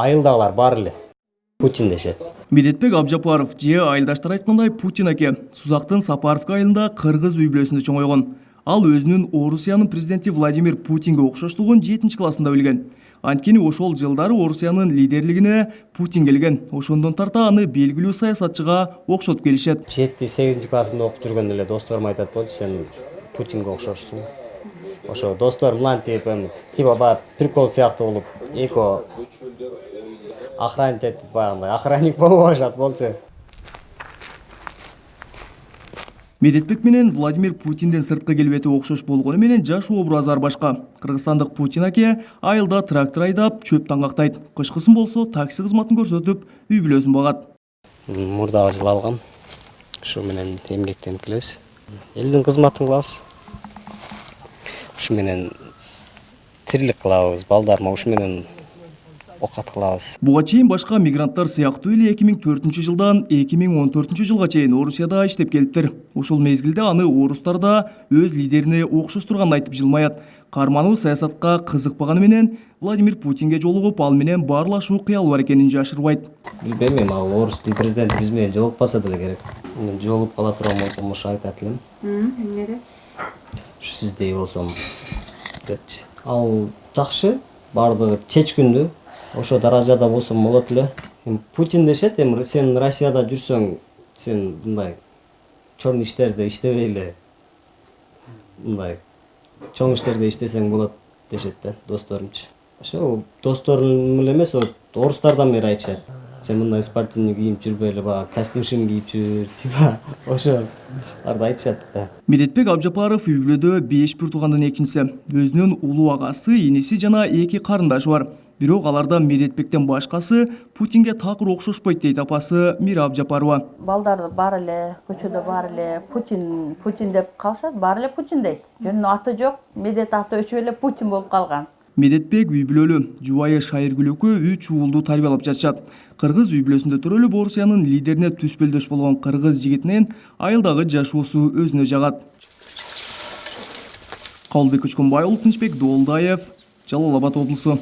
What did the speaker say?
айылдагылар баары эле Путин дешет. Медетбек Абжапаров же айылдаштар айткандай Путин аке Сузактын Сапаровка айылында кыргыз үй бүлөсүндө чоңойгон. Ал өзүнүн Орусиянын президенти Владимир Путинге окшоштугун 7 классында билген. Анткени ошол жылдары Орусиянын лидерлигине Путин келген. Ошондон тарта аны белгилүү саясатчыга окшотуп келишет. 7-8 классында окуп жүргөндө эле досторум айтат болчу, сен Путинге окшошсуң. Ошо достор мынан типа баягы прикол сыяктуу болуп, эко охранник этип баягындай охранник болуп алышат болчу. Медетбек менен Владимир Путинден сырткы келбети окшош болгону менен жаш образдар башка. Кыргызстандык Путин аке айылда трактор айдап, чөп таңгактайт. Кышкысын болсо такси кызматын көрсөтүп, үй бүлөсүн багат. Мурдагы жылы алгам. Ушу менен эмгектенип келебиз. Элдин кызматын кылабыз. Ушу менен тирилик кылабыз, балдарыма ушу менен окат кылабыз. Буга чейин башка мигранттар сыяктуу эле 2004-жылдан 2014-жылга чейин Орусияда иштеп келиптир. Ошол мезгилде аны орустар да өз лидерине окшоштурганын айтып жылмаят. Каарманыбыз саясатка кызыкпаганы менен Владимир Путинге жолугуп, ал менен баарлашуу кыялы бар экенин жашырбайт. Билбейм, ал орустун президенти биз менен жолукпаса деле керек. Мен жолугуп кала турган болсом ошо айтат элем. Эмнеге? Ушу сиздей болсом депчи. Ал жакшы, баардыгы чечкиндүү. Ошо даражада болсом болот эле. Путин дешет, эми сен Россияда жүрсөң, сен мындай чоң иштерди иштебей эле мындай чоң иштерди иштесең болот дешет да досторумчу. Ошо досторум эле эмес, орустардан бери айтышат. Сен мындай спортивный кийип жүрбөй эле, баягы костюм-шим кийип жүр, типа ошоларды айтышат да. Медетбек Абжапаров үй бүлөдө 5 бир туугандын экинчиси. Өзүнүн улуу агасы, иниси жана 2 карындашы бар. Бирок алардан Медетбектен башкасы Путинге такыр окшошпойт дейт апасы Мира Абжапарова. Балдарды бар эле, көчөдө бар эле Путин деп калышат, бар эле Путин дейт. Жөнүнүн аты жок, Медет аты өчүп эле Путин болуп калган. Медетбек үй бүлөлүү, жубайы Шайыргүл экөө 3 уулду тарбиялап жатышат. Кыргыз үй бүлөсүндө төрөлүп, Орусиянын лидерине түспөлдөш болгон кыргыз жигитинин айылдагы жашоосу өзүнө жагат. Калбек Көчкөнбай, Тынчбек Долдаев, Жалал Абад облусу.